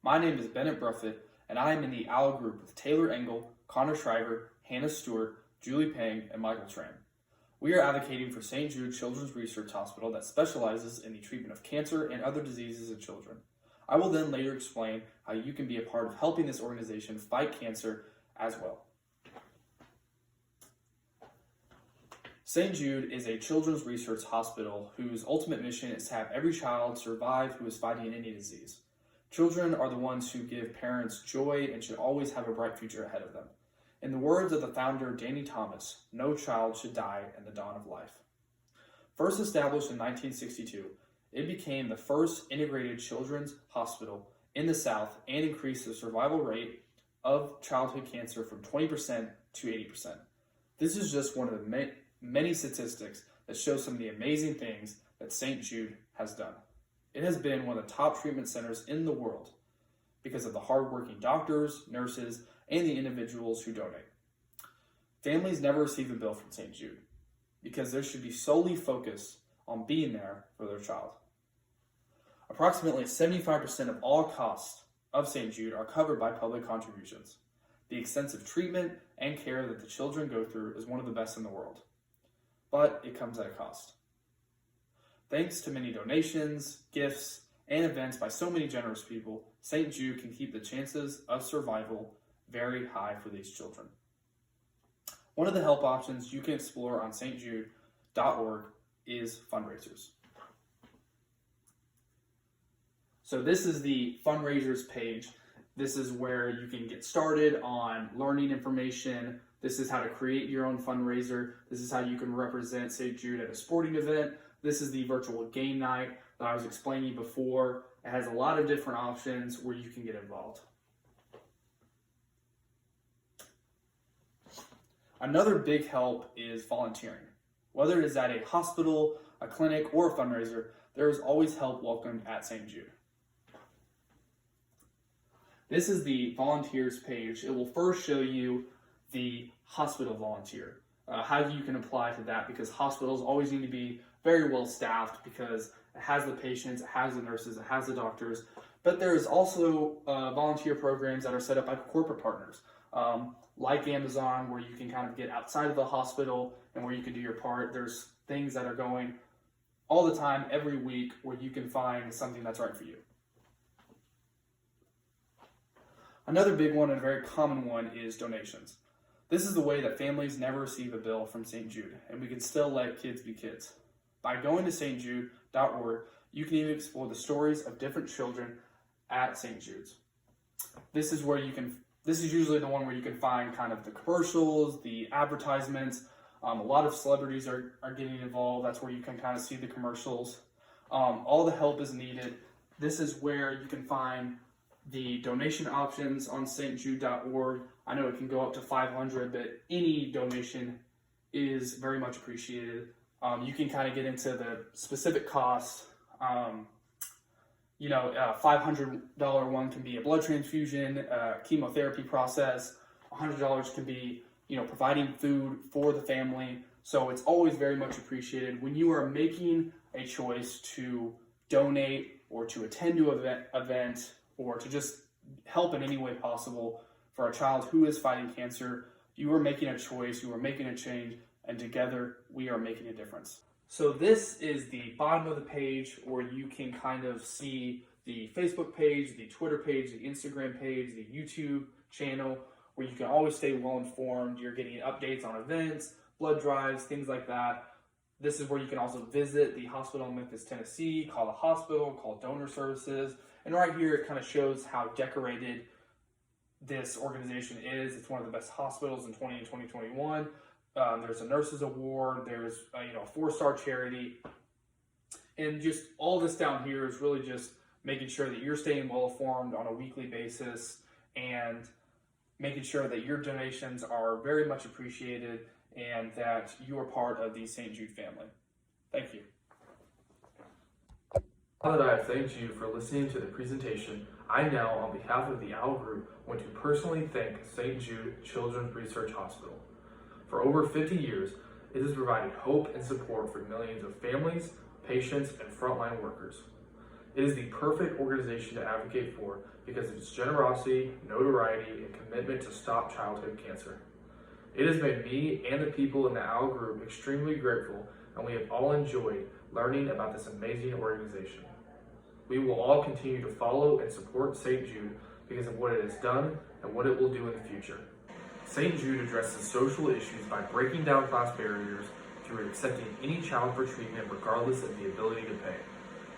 My name is Bennett Bruffett, and I am in the OWL group with Taylor Engel, Connor Shriver, Hannah Stewart, Julie Pang, and Michael Tran. We are advocating for St. Jude Children's Research Hospital that specializes in the treatment of cancer and other diseases in children. I will then later explain how you can be a part of helping this organization fight cancer as well. St. Jude is a children's research hospital whose ultimate mission is to have every child survive who is fighting any disease. Children are the ones who give parents joy and should always have a bright future ahead of them. In the words of the founder, Danny Thomas, no child should die in the dawn of life. First established in 1962, it became the first integrated children's hospital in the South and increased the survival rate of childhood cancer from 20% to 80%. This is just one of the many statistics that show some of the amazing things that St. Jude has done. It has been one of the top treatment centers in the world because of the hardworking doctors, nurses, and the individuals who donate. Families never receive a bill from St. Jude because they should be solely focused on being there for their child. Approximately 75% of all costs of St. Jude are covered by public contributions. The extensive treatment and care that the children go through is one of the best in the world, but it comes at a cost. Thanks to many donations, gifts, and events by so many generous people, St. Jude can keep the chances of survival very high for these children. One of the help options you can explore on stjude.org is fundraisers. So this is the fundraisers page. This is where you can get started on learning information. This is how to create your own fundraiser. This is how you can represent St. Jude at a sporting event. This is the virtual game night that I was explaining before. It has a lot of different options where you can get involved. Another big help is volunteering. Whether it is at a hospital, a clinic, or a fundraiser, there is always help welcomed at St. Jude. This is the volunteers page. It will first show you the hospital volunteer, how you can apply to that, because hospitals always need to be very well staffed because it has the patients, it has the nurses, it has the doctors. But there's also volunteer programs that are set up by corporate partners, like Amazon, where you can kind of get outside of the hospital and where you can do your part. There's things that are going all the time, every week, where you can find something that's right for you. Another big one and a very common one is donations. This is the way that families never receive a bill from St. Jude, and we can still let kids be kids. By going to stjude.org, you can even explore the stories of different children at St. Jude's. This is usually the one where you can find kind of the commercials, the advertisements. A lot of celebrities are getting involved. That's where you can kind of see the commercials. All the help is needed. This is where you can find the donation options on stjude.org. I know it can go up to $500, but any donation is very much appreciated. You can kind of get into the specific costs. $500 one can be a blood transfusion, chemotherapy process. $100 can be, providing food for the family. So it's always very much appreciated. When you are making a choice to donate or to attend to an event or to just help in any way possible for a child who is fighting cancer, you are making a choice, you are making a change, and together we are making a difference. So this is the bottom of the page where you can kind of see the Facebook page, the Twitter page, the Instagram page, the YouTube channel, where you can always stay well informed. You're getting updates on events, blood drives, things like that. This is where you can also visit the hospital in Memphis, Tennessee, call the hospital, call donor services. And right here, it kind of shows how decorated this organization is. It's one of the best hospitals in 2021. There's a nurses award. There's a 4-star charity. And just all this down here is really just making sure that you're staying well informed on a weekly basis and making sure that your donations are very much appreciated and that you are part of the St. Jude family. Thank you. Now that I have thanked you for listening to the presentation, I now, on behalf of the OWL Group, want to personally thank St. Jude Children's Research Hospital. For over 50 years, it has provided hope and support for millions of families, patients, and frontline workers. It is the perfect organization to advocate for because of its generosity, notoriety, and commitment to stop childhood cancer. It has made me and the people in the OWL group extremely grateful, and we have all enjoyed learning about this amazing organization. We will all continue to follow and support St. Jude because of what it has done and what it will do in the future. St. Jude addresses social issues by breaking down class barriers through accepting any child for treatment regardless of the ability to pay.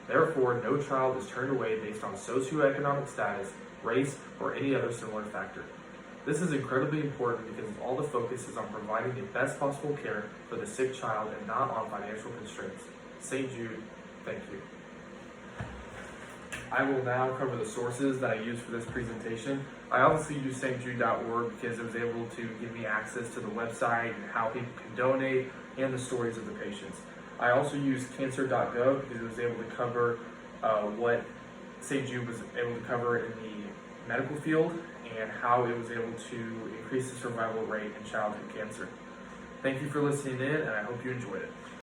Therefore, no child is turned away based on socioeconomic status, race, or any other similar factor. This is incredibly important because all the focus is on providing the best possible care for the sick child and not on financial constraints. St. Jude, thank you. I will now cover the sources that I used for this presentation. I obviously used stjude.org because it was able to give me access to the website and how people can donate and the stories of the patients. I also used cancer.gov because it was able to cover what St. Jude was able to cover in the medical field and how it was able to increase the survival rate in childhood cancer. Thank you for listening in, and I hope you enjoyed it.